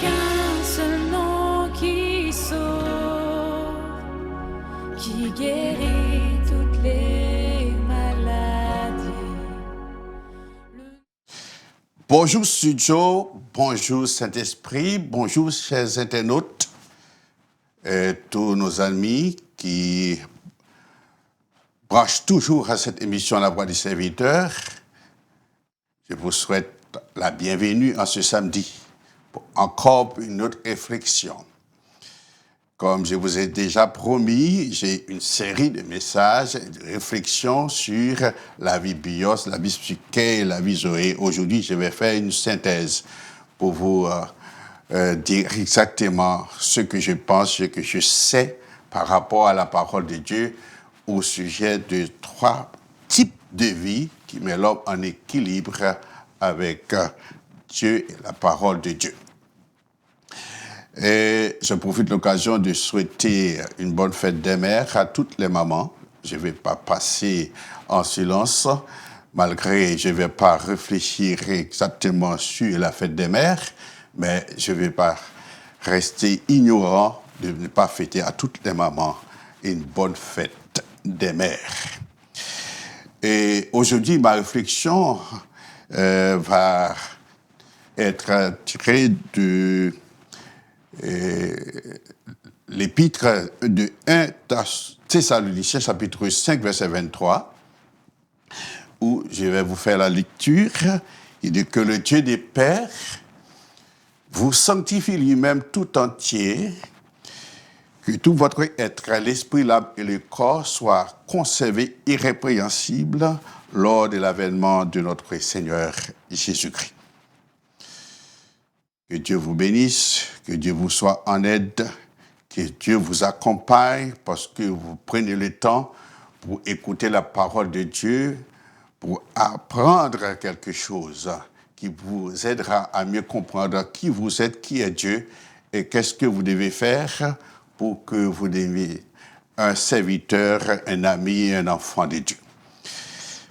qu'un seul nom qui sauve, qui guérit toutes les maladies. Bonjour studio, bonjour Saint-Esprit, bonjour chers internautes et tous nos amis qui branchent toujours à cette émission La Voix du Serviteur. Je vous souhaite la bienvenue en ce samedi pour encore une autre réflexion. Comme je vous ai déjà promis, j'ai une série de messages et de réflexions sur la vie bios, la vie psyché et la vie zoé. Aujourd'hui, je vais faire une synthèse pour vous dire exactement ce que je pense, ce que je sais par rapport à la parole de Dieu au sujet de 3 types de vie qui met l'homme en équilibre avec Dieu et la parole de Dieu. Et je profite de l'occasion de souhaiter une bonne fête des mères à toutes les mamans. Je ne vais pas passer en silence, malgré je ne vais pas réfléchir exactement sur la fête des mères, mais je ne vais pas rester ignorant de ne pas fêter à toutes les mamans une bonne fête des mères. Et aujourd'hui, ma réflexion va être tirée de l'épître de 1 Thessaloniciens, chapitre 5, verset 23, où je vais vous faire la lecture. Il dit que le Dieu des Pères vous sanctifie lui-même tout entier, que tout votre être, l'esprit, l'âme et le corps soient conservés irrépréhensibles lors de l'avènement de notre Seigneur Jésus-Christ. Que Dieu vous bénisse, que Dieu vous soit en aide, que Dieu vous accompagne parce que vous prenez le temps pour écouter la parole de Dieu, pour apprendre quelque chose qui vous aidera à mieux comprendre qui vous êtes, qui est Dieu et qu'est-ce que vous devez faire pour que vous deveniez un serviteur, un ami, un enfant de Dieu.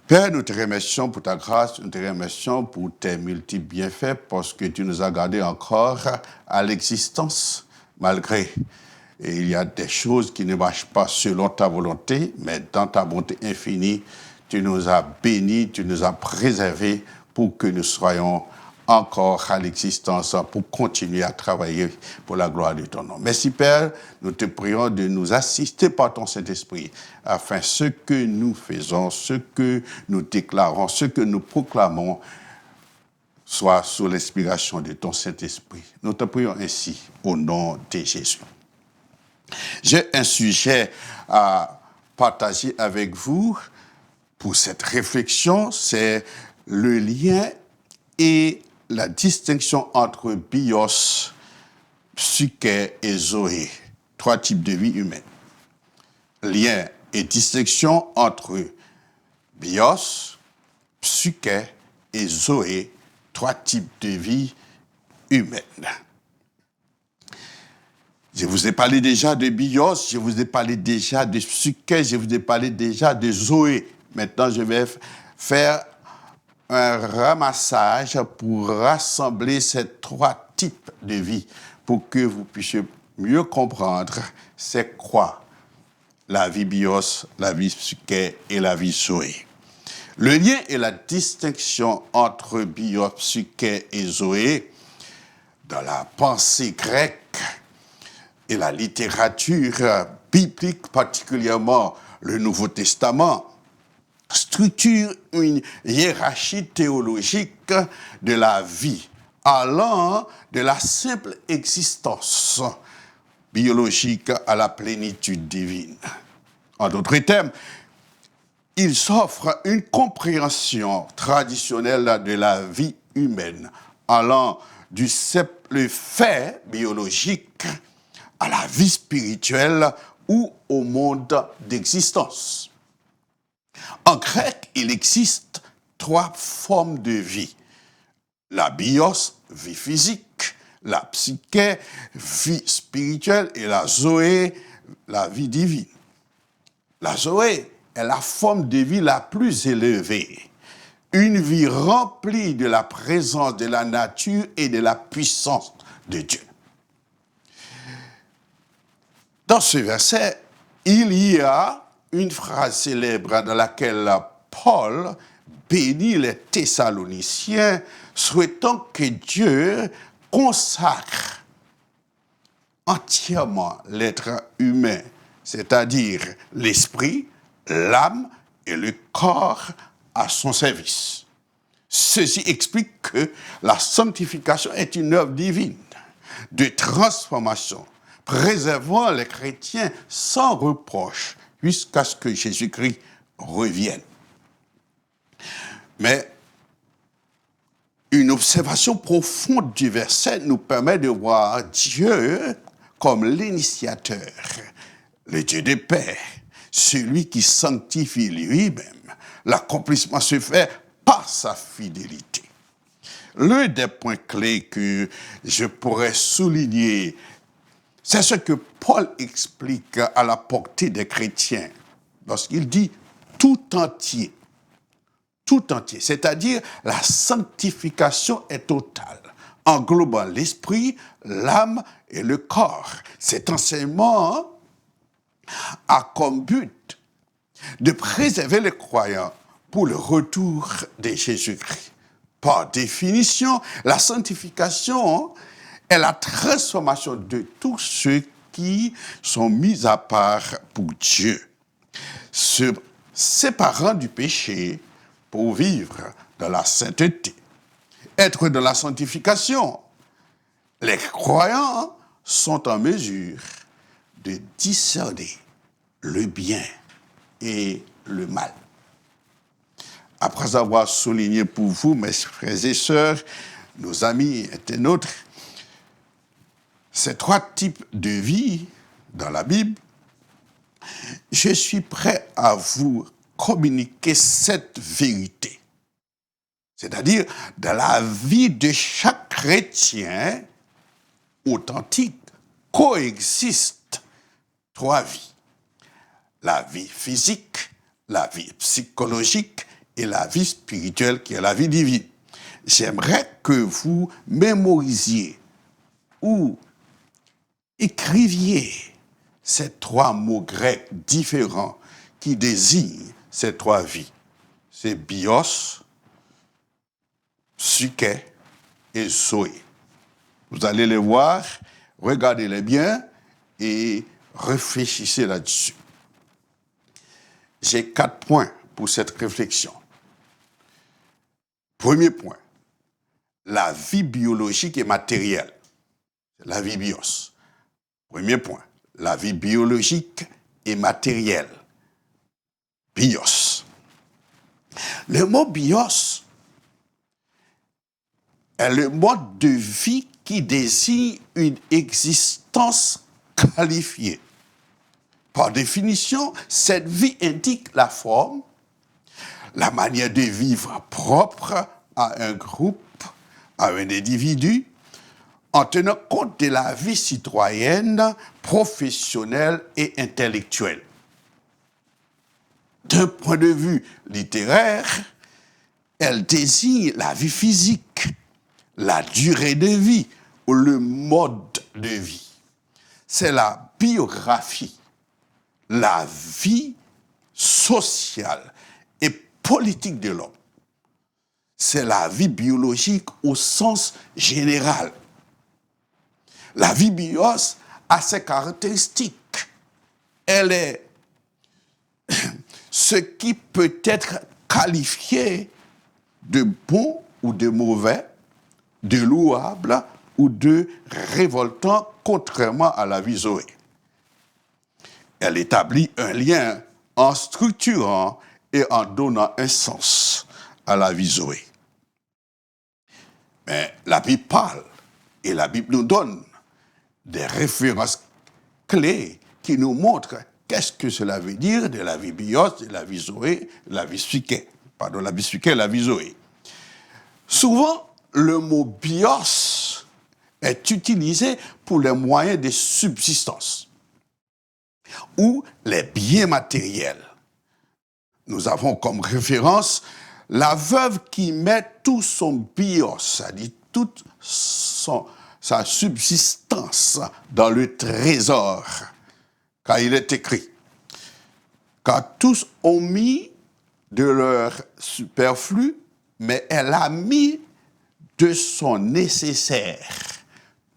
Père, nous te remercions pour ta grâce, nous te remercions pour tes multiples bienfaits, parce que tu nous as gardés encore à l'existence, malgré il y a des choses qui ne marchent pas selon ta volonté, mais dans ta bonté infinie, tu nous as bénis, tu nous as préservés pour que nous soyons encore à l'existence pour continuer à travailler pour la gloire de ton nom. Merci Père, nous te prions de nous assister par ton Saint-Esprit afin ce que nous faisons, ce que nous déclarons, ce que nous proclamons soit sous l'inspiration de ton Saint-Esprit. Nous te prions ainsi au nom de Jésus. J'ai un sujet à partager avec vous pour cette réflexion, c'est le lien et la distinction entre bios, psyché et zoé, 3 types de vie humaine. Lien et distinction entre bios, psyché et zoé, 3 types de vie humaine. Je vous ai parlé déjà de bios, je vous ai parlé déjà de psyché, je vous ai parlé déjà de zoé. Maintenant, je vais faire un ramassage pour rassembler ces 3 types de vie pour que vous puissiez mieux comprendre c'est quoi la vie bios, la vie psyché et la vie zoé. Le lien et la distinction entre bios, psyché et zoé dans la pensée grecque et la littérature biblique, particulièrement le Nouveau Testament, structure une hiérarchie théologique de la vie, allant de la simple existence biologique à la plénitude divine. En d'autres termes, il s'offre une compréhension traditionnelle de la vie humaine, allant du simple fait biologique à la vie spirituelle ou au monde d'existence. En grec, il existe 3 formes de vie. La bios, vie physique, la psyché, vie spirituelle, et la zoé, la vie divine. La zoé est la forme de vie la plus élevée. Une vie remplie de la présence de la nature et de la puissance de Dieu. Dans ce verset, il y a une phrase célèbre dans laquelle Paul bénit les Thessaloniciens, souhaitant que Dieu consacre entièrement l'être humain, c'est-à-dire l'esprit, l'âme et le corps à son service. Ceci explique que la sanctification est une œuvre divine de transformation, préservant les chrétiens sans reproche jusqu'à ce que Jésus-Christ revienne. Mais une observation profonde du verset nous permet de voir Dieu comme l'initiateur, le Dieu de paix, celui qui sanctifie lui-même. L'accomplissement se fait par sa fidélité. L'un des points clés que je pourrais souligner, c'est ce que Paul explique à la portée des chrétiens lorsqu'il dit tout entier, c'est-à-dire la sanctification est totale, englobant l'esprit, l'âme et le corps. Cet enseignement a comme but de préserver les croyants pour le retour de Jésus-Christ. Par définition, la sanctification est la transformation de tous ceux qui sont mis à part pour Dieu, se séparant du péché pour vivre dans la sainteté. Être dans la sanctification, les croyants sont en mesure de discerner le bien et le mal. Après avoir souligné pour vous, mes frères et sœurs, nos amis internautes, ces trois types de vie dans la Bible, je suis prêt à vous communiquer cette vérité. C'est-à-dire, dans la vie de chaque chrétien authentique, coexistent trois vies. La vie physique, la vie psychologique et la vie spirituelle qui est la vie divine. J'aimerais que vous mémorisiez ou écriviez ces trois mots grecs différents qui désignent ces trois vies. C'est bios, psyché et zoé. Vous allez les voir, regardez-les bien et réfléchissez là-dessus. J'ai 4 points pour cette réflexion. Premier point, la vie biologique et matérielle. C'est la vie bios. Premier point, la vie biologique et matérielle. Bios. Le mot bios est le mode de vie qui désigne une existence qualifiée. Par définition, cette vie indique la forme, la manière de vivre propre à un groupe, à un individu, en tenant compte de la vie citoyenne, professionnelle et intellectuelle. D'un point de vue littéraire, elle désigne la vie physique, la durée de vie ou le mode de vie. C'est la biographie, la vie sociale et politique de l'homme. C'est la vie biologique au sens général. La vie bios a ses caractéristiques. Elle est ce qui peut être qualifié de bon ou de mauvais, de louable ou de révoltant, contrairement à la vie zoé. Elle établit un lien en structurant et en donnant un sens à la vie zoé. Mais la Bible parle et la Bible nous donne des références clés qui nous montrent qu'est-ce que cela veut dire de la vie bios, de la vie zoé, de la vie psyché. Pardon, la vie psyché et la vie zoé. Souvent, le mot bios est utilisé pour les moyens de subsistance ou les biens matériels. Nous avons comme référence la veuve qui met tout son bios, c'est-à-dire toute sa subsistance dans le trésor. Car il est écrit, car tous ont mis de leur superflu, mais elle a mis de son nécessaire,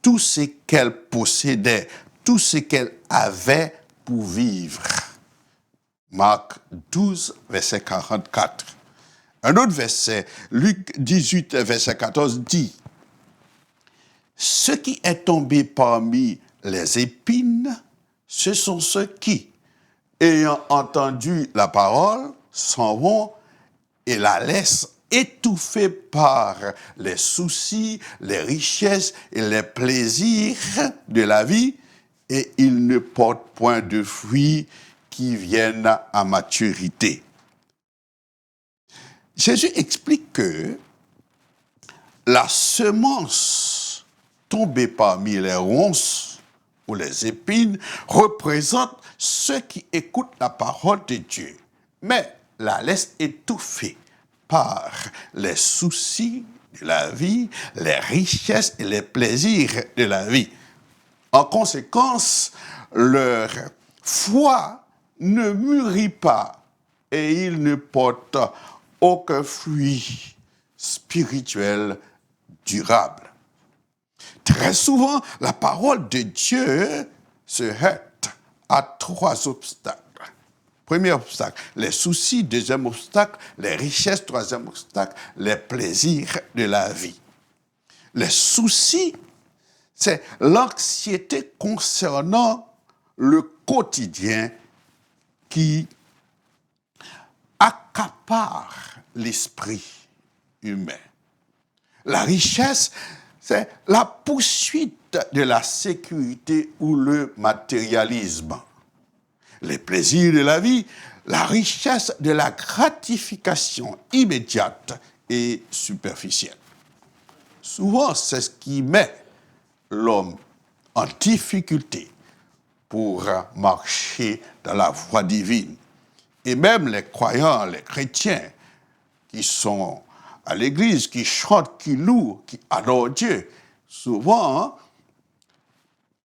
tout ce qu'elle possédait, tout ce qu'elle avait pour vivre. Marc 12, verset 44. Un autre verset, Luc 18, verset 14, dit « Ce qui est tombé parmi les épines, ce sont ceux qui, ayant entendu la parole, s'en vont et la laissent étouffée par les soucis, les richesses et les plaisirs de la vie, et ils ne portent point de fruits qui viennent à maturité. » Jésus explique que la semence tombée parmi les ronces ou les épines représente ceux qui écoutent la parole de Dieu, mais la laissent étouffer par les soucis de la vie, les richesses et les plaisirs de la vie. En conséquence, leur foi ne mûrit pas et ils ne portent aucun fruit spirituel durable. Très souvent, la parole de Dieu se heurte à 3 obstacles. Premier obstacle, les soucis. Deuxième obstacle, les richesses. Troisième obstacle, les plaisirs de la vie. Les soucis, c'est l'anxiété concernant le quotidien qui accapare l'esprit humain. La richesse, c'est la poursuite de la sécurité ou le matérialisme. Les plaisirs de la vie, la richesse de la gratification immédiate et superficielle. Souvent, c'est ce qui met l'homme en difficulté pour marcher dans la voie divine. Et même les croyants, les chrétiens qui sont à l'église, qui chantent, qui louent, qui adorent Dieu, souvent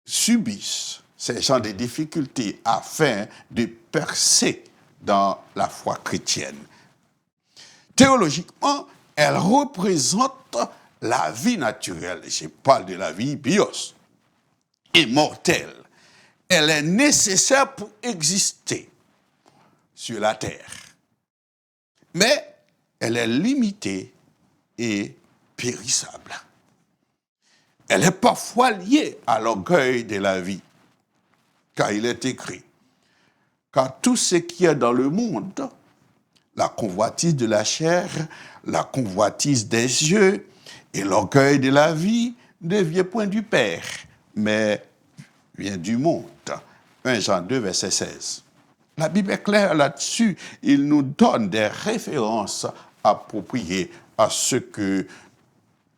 subissent ces gens de difficultés afin de percer dans la foi chrétienne. Théologiquement, elle représente la vie naturelle. Je parle de la vie bios, immortelle. Elle est nécessaire pour exister sur la terre. Mais elle est limitée et périssable. Elle est parfois liée à l'orgueil de la vie, car il est écrit, car tout ce qui est dans le monde, la convoitise de la chair, la convoitise des yeux et l'orgueil de la vie ne vient point du Père, mais vient du monde. 1 Jean 2, verset 16. La Bible est claire là-dessus. Il nous donne des références appropriées à ce que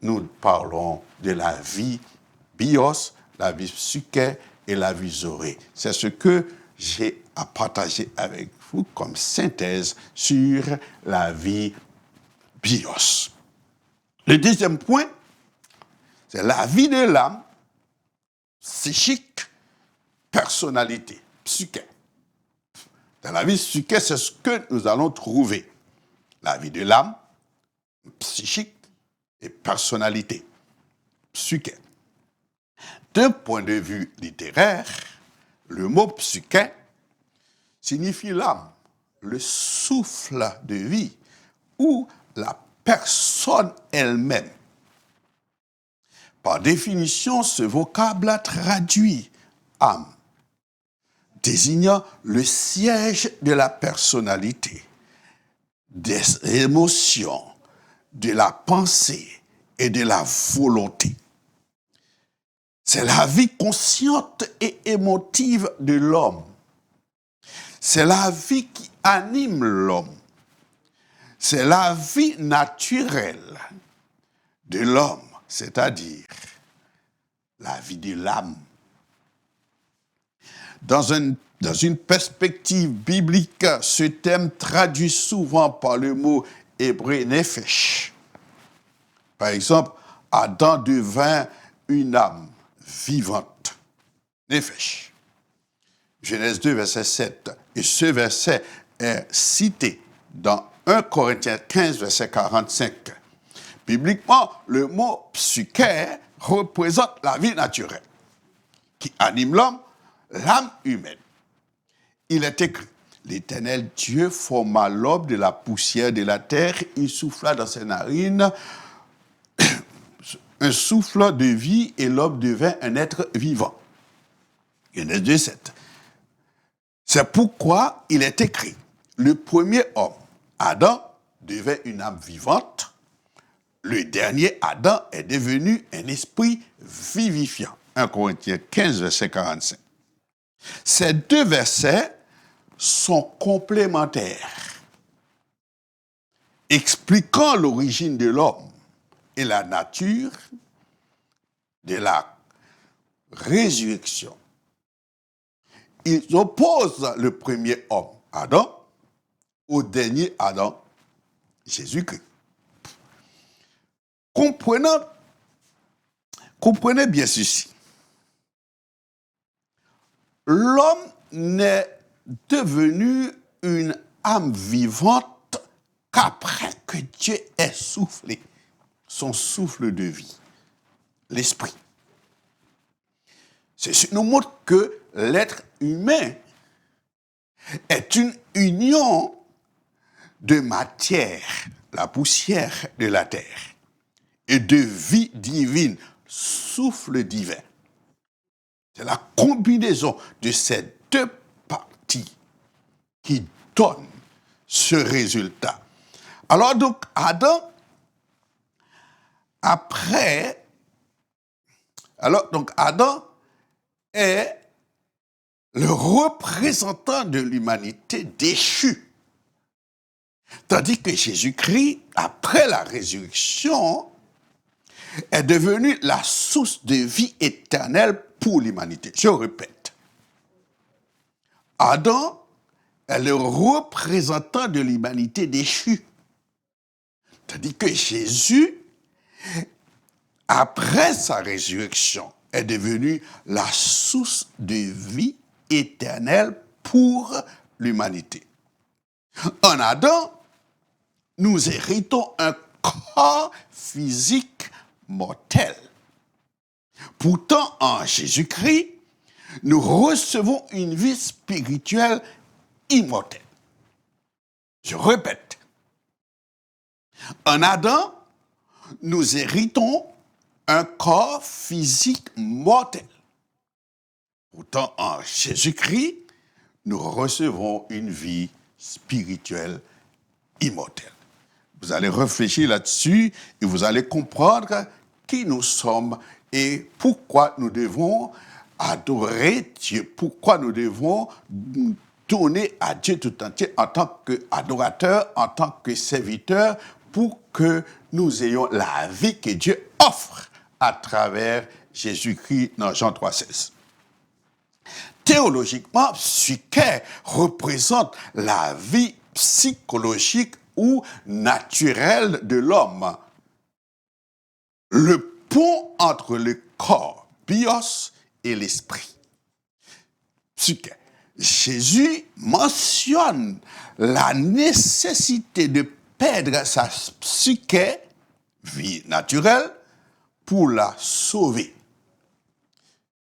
nous parlons de la vie bios, la vie psyché et la vie zorée. C'est ce que j'ai à partager avec vous comme synthèse sur la vie bios. Le deuxième point, c'est la vie de l'âme, psychique, personnalité, psyché. Dans la vie psyché, c'est ce que nous allons trouver. La vie de l'âme, psychique et personnalité, psyché. D'un point de vue littéraire, le mot psyché signifie l'âme, le souffle de vie ou la personne elle-même. Par définition, ce vocable traduit âme, désignant le siège de la personnalité, des émotions, de la pensée et de la volonté. C'est la vie consciente et émotive de l'homme. C'est la vie qui anime l'homme. C'est la vie naturelle de l'homme, c'est-à-dire la vie de l'âme. Dans une perspective biblique, ce thème traduit souvent par le mot hébreu nefesh. Par exemple, Adam devint une âme vivante. Nefesh. Genèse 2, verset 7. Et ce verset est cité dans 1 Corinthiens 15, verset 45. Bibliquement, le mot psyché représente la vie naturelle qui anime l'homme, l'âme humaine. Il est écrit, l'Éternel Dieu forma l'homme de la poussière de la terre, il souffla dans ses narines un souffle de vie et l'homme devint un être vivant. Genèse 2, 7. C'est pourquoi il est écrit, le premier homme, Adam, devint une âme vivante. Le dernier Adam est devenu un esprit vivifiant. 1 Corinthiens 15, verset 45. Ces deux versets sont complémentaires, expliquant l'origine de l'homme et la nature de la résurrection. Ils opposent le premier homme, Adam, au dernier Adam, Jésus-Christ. Comprenez bien ceci. L'homme n'est devenu une âme vivante qu'après que Dieu ait soufflé son souffle de vie, l'esprit. Ceci nous montre que l'être humain est une union de matière, la poussière de la terre, et de vie divine, souffle divin. C'est la combinaison de ces deux parties qui donne ce résultat. Alors donc, Adam, Adam est le représentant de l'humanité déchue. Tandis que Jésus-Christ, après la résurrection, est devenu la source de vie éternelle pour l'humanité. Je répète. Adam est le représentant de l'humanité déchue. Tandis que Jésus, après sa résurrection, est devenu la source de vie éternelle pour l'humanité. En Adam, nous héritons un corps physique mortel. Pourtant, en Jésus-Christ, nous recevons une vie spirituelle immortelle. Je répète. En Adam, nous héritons un corps physique mortel. Pourtant, en Jésus-Christ, nous recevons une vie spirituelle immortelle. Vous allez réfléchir là-dessus et vous allez comprendre qui nous sommes et pourquoi nous devons adorer Dieu, pourquoi nous devons donner à Dieu tout entier en tant qu'adorateur, en tant que serviteur, pour que nous ayons la vie que Dieu offre à travers Jésus-Christ dans Jean 3,16. Théologiquement, psyché représente la vie psychologique ou naturelle de l'homme. Le pont entre le corps, bios, et l'esprit. Psyché. Jésus mentionne la nécessité de perdre sa psyché, vie naturelle, pour la sauver.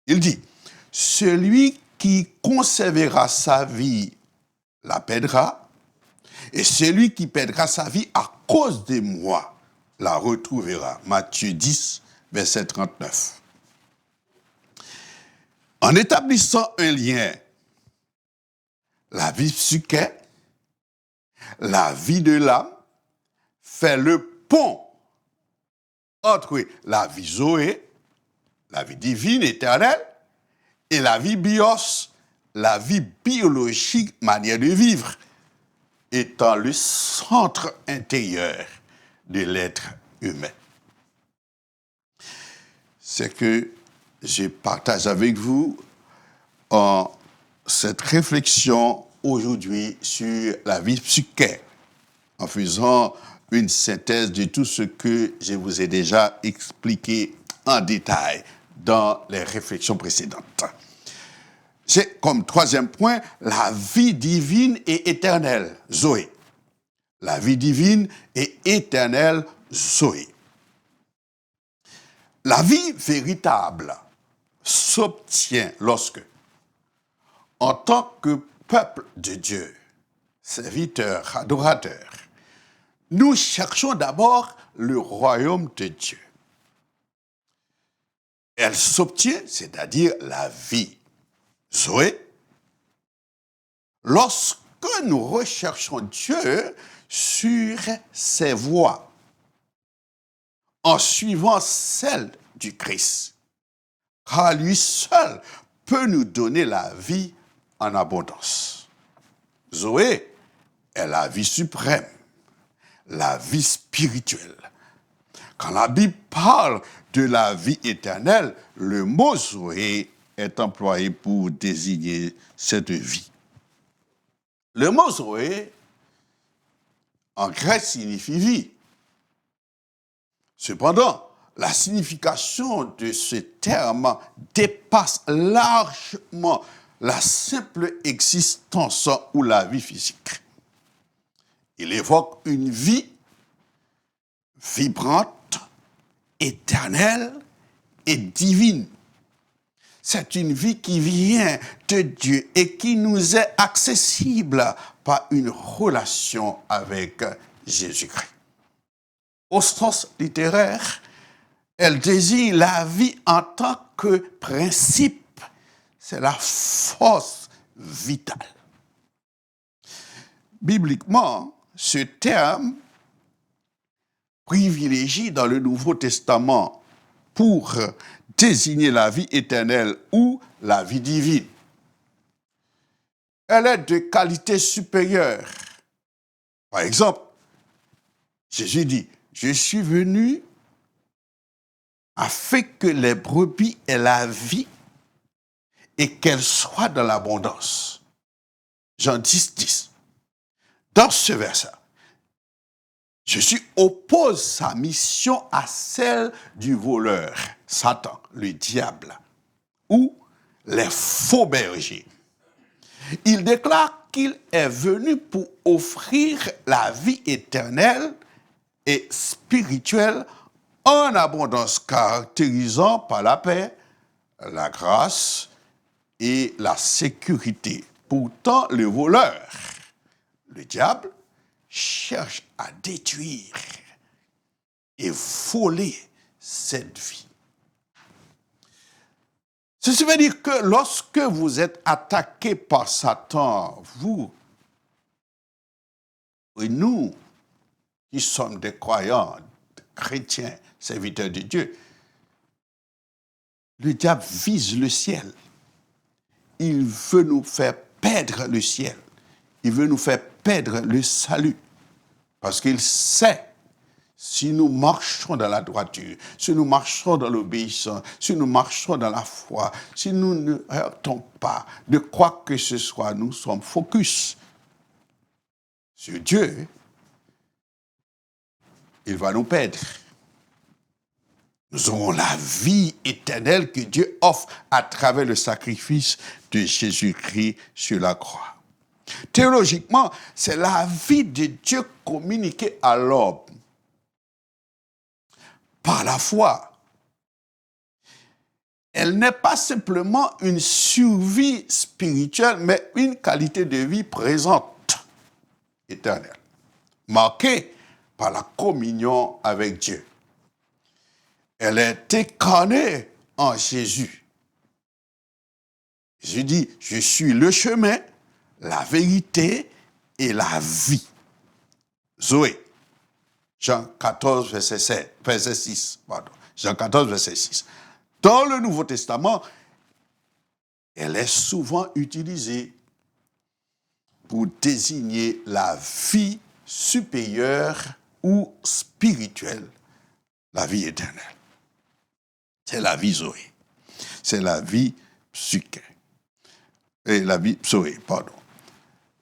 Il dit, celui qui conservera sa vie la perdra, et celui qui perdra sa vie à cause de moi la retrouvera. Matthieu 10, verset 39. En établissant un lien, la vie psyché, la vie de l'âme, fait le pont entre la vie zoé, la vie divine éternelle, et la vie bios, la vie biologique, manière de vivre, étant le centre intérieur de l'être humain. C'est que je partage avec vous en cette réflexion aujourd'hui sur la vie psyché, en faisant une synthèse de tout ce que je vous ai déjà expliqué en détail dans les réflexions précédentes. C'est comme troisième point, la vie divine et éternelle, Zoé. La vie divine et éternelle, Zoé. La vie véritable s'obtient lorsque, en tant que peuple de Dieu, serviteurs, adorateurs, nous cherchons d'abord le royaume de Dieu. Elle s'obtient, c'est-à-dire la vie, Zoé, lorsque nous recherchons Dieu sur ses voies, en suivant celle du Christ, car lui seul peut nous donner la vie en abondance. Zoé est la vie suprême, la vie spirituelle. Quand la Bible parle de la vie éternelle, le mot Zoé est employé pour désigner cette vie. Le mot Zoé, en grec, signifie vie. Cependant, la signification de ce terme dépasse largement la simple existence ou la vie physique. Il évoque une vie vibrante, éternelle et divine. C'est une vie qui vient de Dieu et qui nous est accessible par une relation avec Jésus-Christ. Au sens littéraire, elle désigne la vie en tant que principe. C'est la force vitale. Bibliquement, ce terme privilégie dans le Nouveau Testament pour désigner la vie éternelle ou la vie divine. Elle est de qualité supérieure. Par exemple, Jésus dit, « Je suis venu afin que les brebis aient la vie et qu'elles soient dans l'abondance. » Jean 10, 10. Dans ce verset, Jésus oppose sa mission à celle du voleur, Satan, le diable, ou les faux bergers. Il déclare qu'il est venu pour offrir la vie éternelle et spirituelle en abondance, caractérisant par la paix, la grâce et la sécurité. Pourtant, le voleur, le diable, cherche à détruire et voler cette vie. Ceci veut dire que lorsque vous êtes attaqué par Satan, vous et nous, qui sommes des croyants, des chrétiens, serviteurs de Dieu, le diable vise le ciel. Il veut nous faire perdre le ciel. Il veut nous faire perdre le salut. Parce qu'il sait, si nous marchons dans la droiture, si nous marchons dans l'obéissance, si nous marchons dans la foi, si nous ne heurtons pas de quoi que ce soit, nous sommes focus sur Dieu, il va nous perdre. Nous aurons la vie éternelle que Dieu offre à travers le sacrifice de Jésus-Christ sur la croix. Théologiquement, c'est la vie de Dieu communiquée à l'homme par la foi. Elle n'est pas simplement une survie spirituelle, mais une qualité de vie présente, éternelle, marquée par la communion avec Dieu. Elle est incarnée en Jésus. Jésus dit, je suis le chemin, la vérité et la vie. Zoé. Jean 14, verset 6. Jean 14, verset 6. Dans le Nouveau Testament, elle est souvent utilisée pour désigner la vie supérieure ou spirituelle, la vie éternelle. C'est la vie Zoé. C'est la vie psyché. Et la vie Zoé, pardon.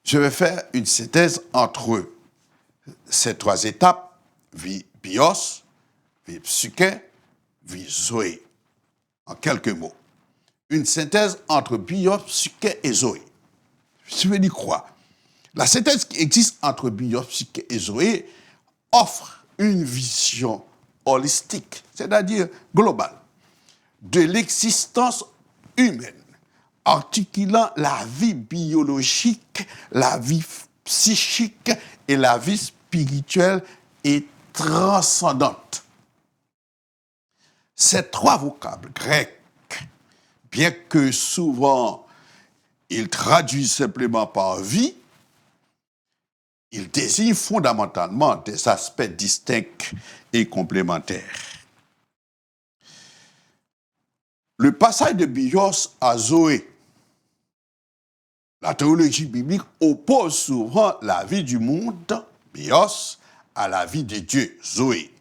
Je vais faire une synthèse entre ces trois étapes, vie bios, vie psyché, vie Zoé. en quelques mots, une synthèse entre Bios, Psyché et Zoé. Je veux dire quoi? La synthèse qui existe entre Bios, Psyché et Zoé offre une vision holistique, c'est-à-dire globale, de l'existence humaine, articulant la vie biologique, la vie psychique et la vie spirituelle et transcendante. Ces trois vocables grecs, bien que souvent ils traduisent simplement par vie, ils désignent fondamentalement des aspects distincts et complémentaires. Le passage de Bios à Zoé, la théologie biblique oppose souvent la vie du monde, Bios, à la vie de Dieu, Zoé.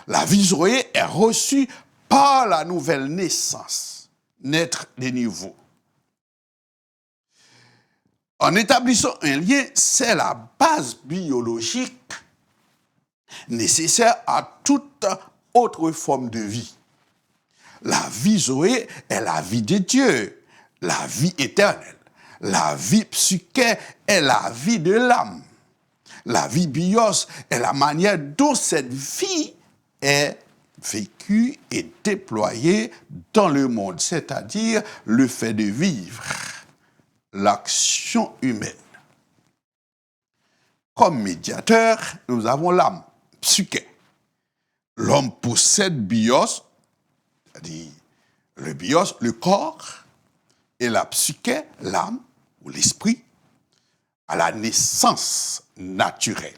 La vie Zoé est reçue par la nouvelle naissance, naître de nouveau. En établissant un lien, c'est la base biologique nécessaire à toute autre forme de vie. La vie Zoé est la vie de Dieu, la vie éternelle. La vie psyché est la vie de l'âme. La vie bios est la manière dont cette vie est vécue et déployée dans le monde, c'est-à-dire le fait de vivre, l'action humaine. Comme médiateur, nous avons l'âme, psyché. L'homme possède bios, c'est-à-dire le bios, le corps, et la psyché, l'âme ou l'esprit, à la naissance naturelle.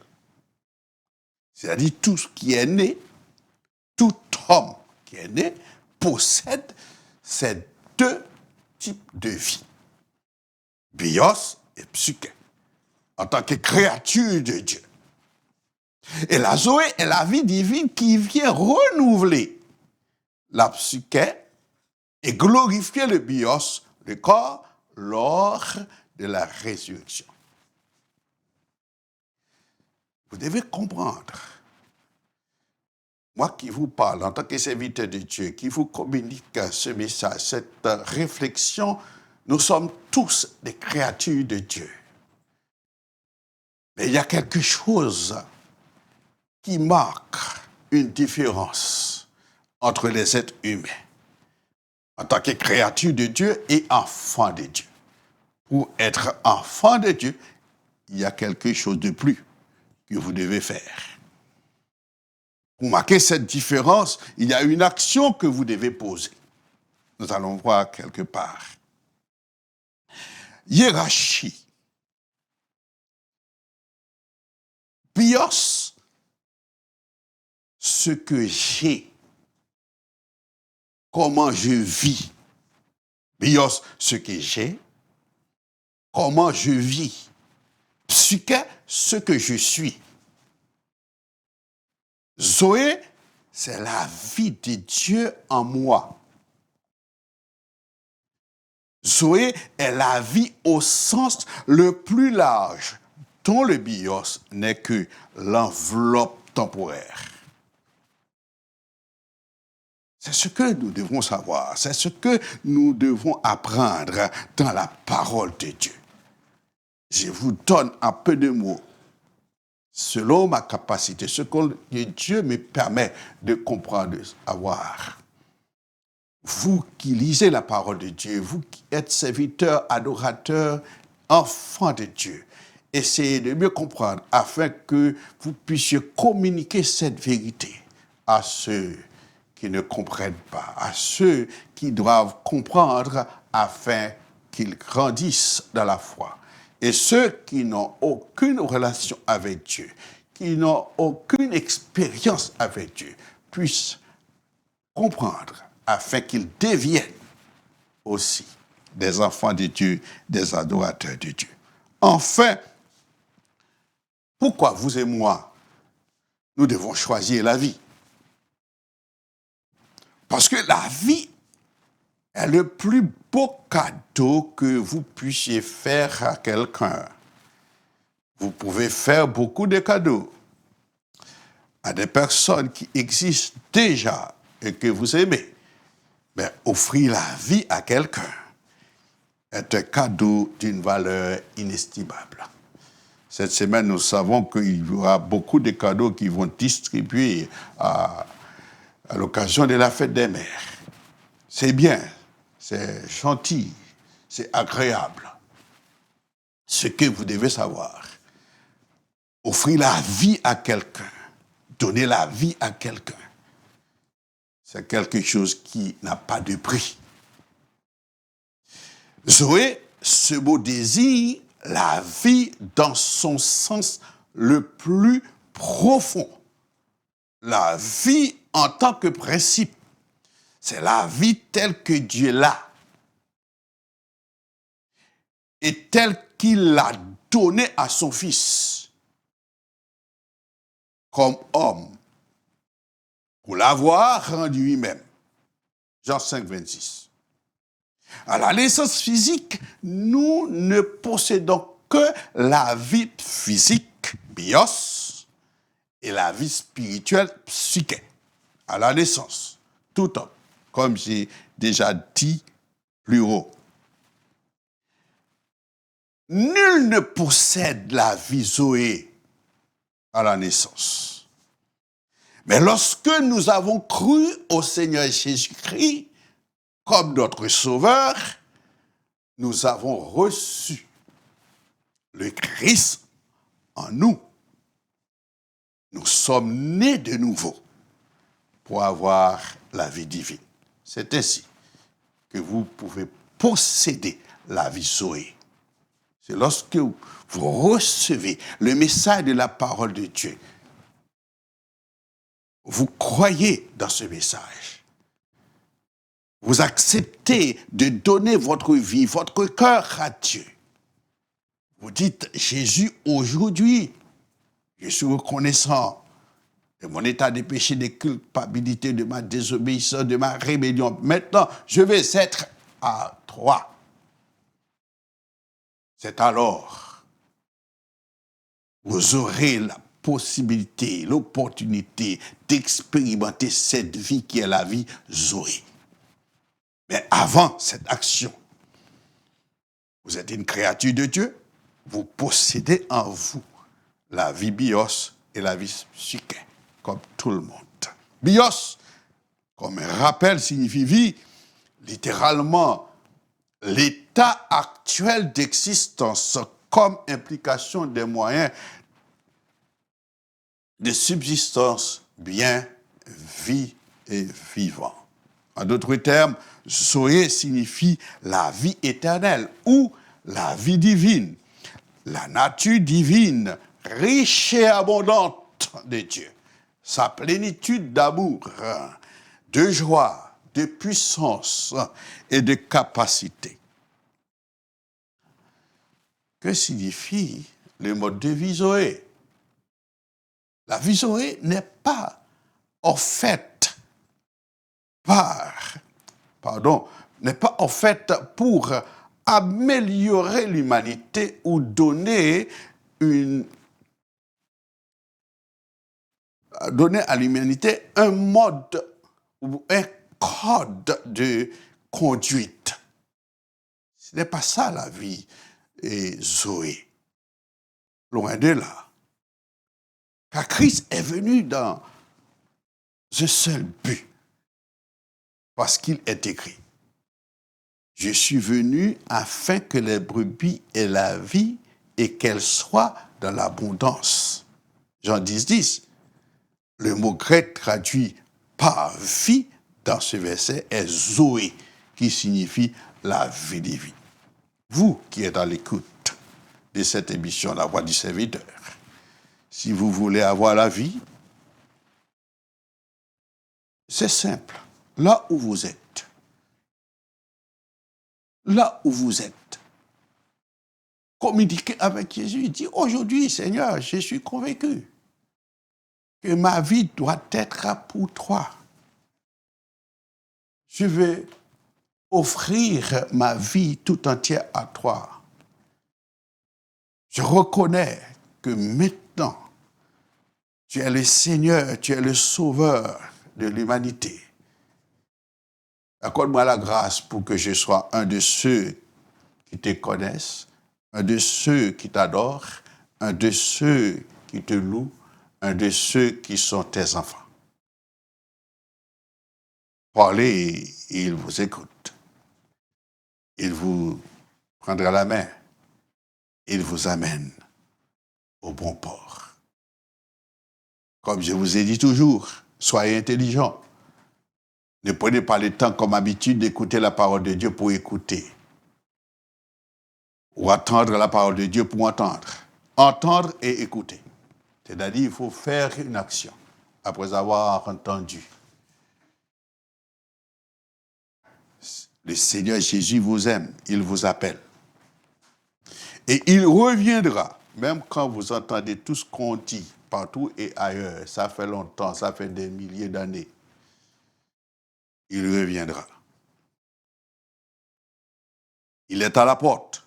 C'est-à-dire tout ce qui est né, tout homme qui est né, possède ces deux types de vie, bios et psyché, en tant que créature de Dieu. Et la Zoé est la vie divine qui vient renouveler la psyché et glorifier le bios, le corps, lors de la résurrection. Vous devez comprendre, moi qui vous parle en tant que serviteur de Dieu, qui vous communique ce message, cette réflexion, nous sommes tous des créatures de Dieu. Mais il y a quelque chose qui marque une différence entre les êtres humains en tant que créature de Dieu et enfant de Dieu. Pour être enfant de Dieu, il y a quelque chose de plus que vous devez faire. Pour marquer cette différence, il y a une action que vous devez poser. Nous allons voir quelque part. Hiérarchie. Bios, ce que j'ai, comment je vis. Bios, ce que j'ai, comment je vis. Psyché, ce que je suis. Zoé, c'est la vie de Dieu en moi. Zoé est la vie au sens le plus large, dont le bios n'est que l'enveloppe temporaire. C'est ce que nous devons savoir, c'est ce que nous devons apprendre dans la parole de Dieu. Je vous donne un peu de mots, selon ma capacité, ce que Dieu me permet de comprendre, de savoir. Vous qui lisez la parole de Dieu, vous qui êtes serviteurs, adorateurs, enfants de Dieu, essayez de mieux comprendre afin que vous puissiez communiquer cette vérité à ceux qui ne comprennent pas, à ceux qui doivent comprendre afin qu'ils grandissent dans la foi. Et ceux qui n'ont aucune relation avec Dieu, qui n'ont aucune expérience avec Dieu, puissent comprendre afin qu'ils deviennent aussi des enfants de Dieu, des adorateurs de Dieu. Enfin, pourquoi vous et moi, nous devons choisir la vie? Parce que la vie est le plus beau cadeau que vous puissiez faire à quelqu'un. Vous pouvez faire beaucoup de cadeaux à des personnes qui existent déjà et que vous aimez. Mais offrir la vie à quelqu'un est un cadeau d'une valeur inestimable. Cette semaine, nous savons qu'il y aura beaucoup de cadeaux qui vont distribuer à l'occasion de la fête des mères. C'est bien, c'est gentil, c'est agréable. Ce que vous devez savoir, offrir la vie à quelqu'un, donner la vie à quelqu'un, c'est quelque chose qui n'a pas de prix. Zoé, ce mot désigne la vie dans son sens le plus profond. La vie en tant que principe, c'est la vie telle que Dieu l'a et telle qu'il l'a donnée à son Fils comme homme pour l'avoir rendu lui-même. Jean 5, 26. À la naissance physique, nous ne possédons que la vie physique, bios, et la vie spirituelle, psyché. À la naissance, tout homme, comme j'ai déjà dit plus haut. Nul ne possède la vie Zoé à la naissance. Mais lorsque nous avons cru au Seigneur Jésus-Christ comme notre Sauveur, nous avons reçu le Christ en nous. Nous sommes nés de nouveau pour avoir la vie divine. C'est ainsi que vous pouvez posséder la vie Zoé. C'est lorsque vous recevez le message de la parole de Dieu. Vous croyez dans ce message. Vous acceptez de donner votre vie, votre cœur à Dieu. Vous dites, Jésus, aujourd'hui, je suis reconnaissant de mon état de péché, de culpabilité, de ma désobéissance, de ma rébellion. Maintenant, je vais être à toi. C'est alors vous aurez la possibilité, l'opportunité d'expérimenter cette vie qui est la vie Zoé. Mais avant cette action, vous êtes une créature de Dieu, vous possédez en vous la vie bios et la vie psyché, comme tout le monde. Bios, comme un rappel, signifie vie, littéralement, l'état actuel d'existence comme implication des moyens de subsistance bien, vie et vivant. En d'autres termes, Zoé signifie la vie éternelle ou la vie divine, la nature divine, riche et abondante de Dieu, sa plénitude d'amour, de joie, de puissance et de capacité. Que signifie le mode de vie Zoé? La vie Zoé n'est pas offerte n'est pas offerte pour améliorer l'humanité ou donner à l'humanité un mode ou un code de conduite. Ce n'est pas ça la vie Zoé. Loin de là. Car Christ est venu dans un seul but. Parce qu'il est écrit. Je suis venu afin que les brebis aient la vie et qu'elles soient dans l'abondance. Jean 10, 10. Le mot grec traduit par vie dans ce verset est Zoé, qui signifie la vie divine. Vous qui êtes à l'écoute de cette émission, La Voix du Serviteur, si vous voulez avoir la vie, c'est simple. Là où vous êtes, communiquez avec Jésus. Dit aujourd'hui, Seigneur, je suis convaincu que ma vie doit être pour toi. Je vais offrir ma vie tout entière à toi. Je reconnais que maintenant, tu es le Seigneur, tu es le Sauveur de l'humanité. Accorde-moi la grâce pour que je sois un de ceux qui te connaissent, un de ceux qui t'adorent, un de ceux qui te louent, un de ceux qui sont tes enfants. Parlez, il vous écoute. Il vous prendra la main. Il vous amène au bon port. Comme je vous ai dit toujours, soyez intelligents. Ne prenez pas le temps comme habitude d'écouter la parole de Dieu pour écouter. Ou attendre la parole de Dieu pour entendre. Entendre et écouter. C'est-à-dire, il faut faire une action après avoir entendu. Le Seigneur Jésus vous aime, il vous appelle. Et il reviendra, même quand vous entendez tout ce qu'on dit partout et ailleurs. Ça fait longtemps, ça fait des milliers d'années. Il reviendra. Il est à la porte.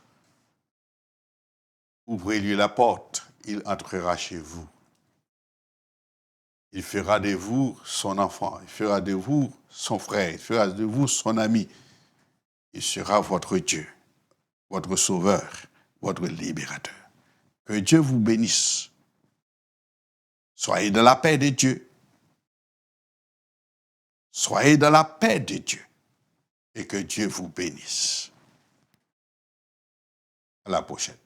Ouvrez-lui la porte, il entrera chez vous. Il fera de vous son enfant, il fera de vous son frère, il fera de vous son ami. Il sera votre Dieu, votre sauveur, votre libérateur. Que Dieu vous bénisse. Soyez dans la paix de Dieu. Soyez dans la paix de Dieu. Et que Dieu vous bénisse. À la prochaine.